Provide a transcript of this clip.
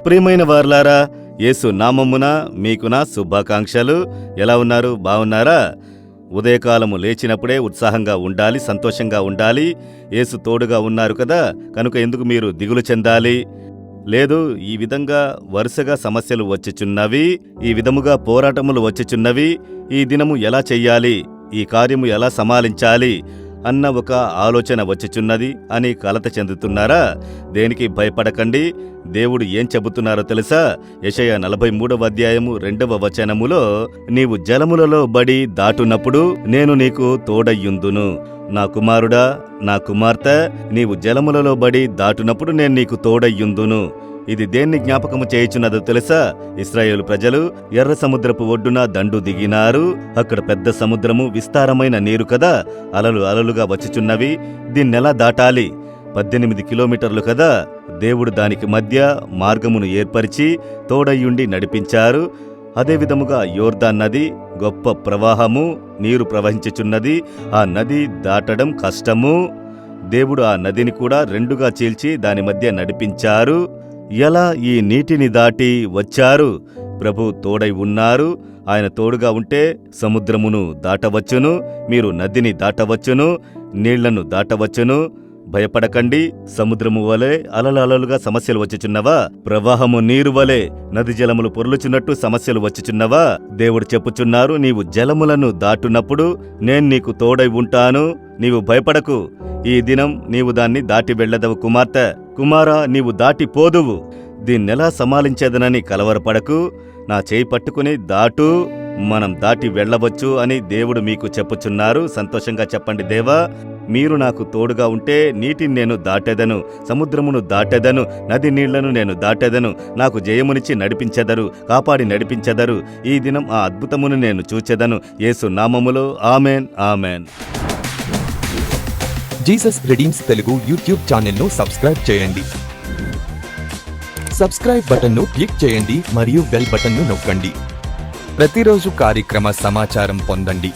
ప్రియమైన వారలారా, యేసు నామమున మీకు నా శుభాకాంక్షలు. ఎలా ఉన్నారు? బాగున్నారా? ఉదయకాలము లేచినప్పుడే ఉత్సాహంగా ఉండాలి, సంతోషంగా ఉండాలి. యేసు తోడుగా ఉన్నారు కదా, కనుక ఎందుకు మీరు దిగులు చెందాలి? లేదు, ఈ విధంగా వరుసగా సమస్యలు వచ్చుచున్నవి, ఈ విధముగా పోరాటములు వచ్చుచున్నవి. ఈ దినము ఎలా చెయ్యాలి, ఈ కార్యము ఎలా సమాలించాలి అన్న ఒక ఆలోచన వచ్చుచున్నది అని కలత చెందుతున్నారా? దేనికి భయపడకండి. దేవుడు ఏం చెబుతున్నారో తెలుసా? యెషయా 43వ అధ్యాయము 2వ వచనములో, నీవు జలములలో బడి దాటునప్పుడు నేను నీకు తోడయ్యుందును. నా కుమారుడా, నా కుమార్తె, నీవు జలములలో బడి దాటునప్పుడు నేను నీకు తోడయ్యుందును. ఇది దేన్ని జ్ఞాపకము చేయుచున్నదో తెలుసా? ఇశ్రాయేలు ప్రజలు ఎర్ర సముద్రపు ఒడ్డున దండు దిగినారు. అక్కడ పెద్ద సముద్రము, విస్తారమైన నీరు కదా, అలలు అలలుగా వచ్చుచున్నవి. దీన్నెలా దాటాలి? 18 కిలోమీటర్లు కదా. దేవుడు దానికి మధ్య మార్గమును ఏర్పరిచి తోడయ్యుండి నడిపించారు. అదేవిధముగా యోర్దాన్ నది, గొప్ప ప్రవాహము, నీరు ప్రవహించుచున్నది. ఆ నది దాటడం కష్టము. దేవుడు ఆ నదిని కూడా రెండుగా చీల్చి దాని మధ్య నడిపించారు. ఎలా ఈ నీటిని దాటి వచ్చారు? ప్రభు తోడై ఉన్నారు. ఆయన తోడుగా ఉంటే సముద్రమును దాటవచ్చును, మీరు నదిని దాటవచ్చును, నీళ్లను దాటవచ్చును. భయపడకండి. సముద్రము వలె అలలలుగా సమస్యలు వచ్చుచున్నవా? ప్రవాహము నీరు వలె నది జలములు పొర్లుచున్నట్టు సమస్యలు వచ్చుచున్నవా? దేవుడు చెప్పుచున్నారు, నీవు జలములను దాటునప్పుడు నేను నీకు తోడై ఉంటాను. నీవు భయపడకు. ఈ దినం నీవు దాన్ని దాటి వెళ్ళదవు కుమార్తె. కుమారా, నీవు దాటిపోదువు. దీన్నెలా సమాలించేదనని కలవరపడకు. నా చేయి పట్టుకుని దాటు, మనం దాటి వెళ్ళవచ్చు అని దేవుడు మీకు చెప్పుచున్నారు. సంతోషంగా చెప్పండి, దేవా, మీరు నాకు తోడుగా ఉంటే నీటిని నేను దాటెదను, సముద్రమును దాటెదను, నది నీళ్లను నేను దాటెదను. నాకు జయమునిచ్చి నడిపించెదరు, కాపాడి నడిపించెదరు. ఈ దినం ఆ అద్భుతమును నేను చూచెదను. యేసు నామములో amen, amen. Jesus redeems Telugu YouTube ఛానల్ను సబ్స్క్రైబ్ చేయండి. సబ్స్క్రైబ్ బటన్ను క్లిక్ చేయండి మరియు బెల్ బటన్ను నొక్కండి. ప్రతిరోజు కార్యక్రమ సమాచారం పొందండి.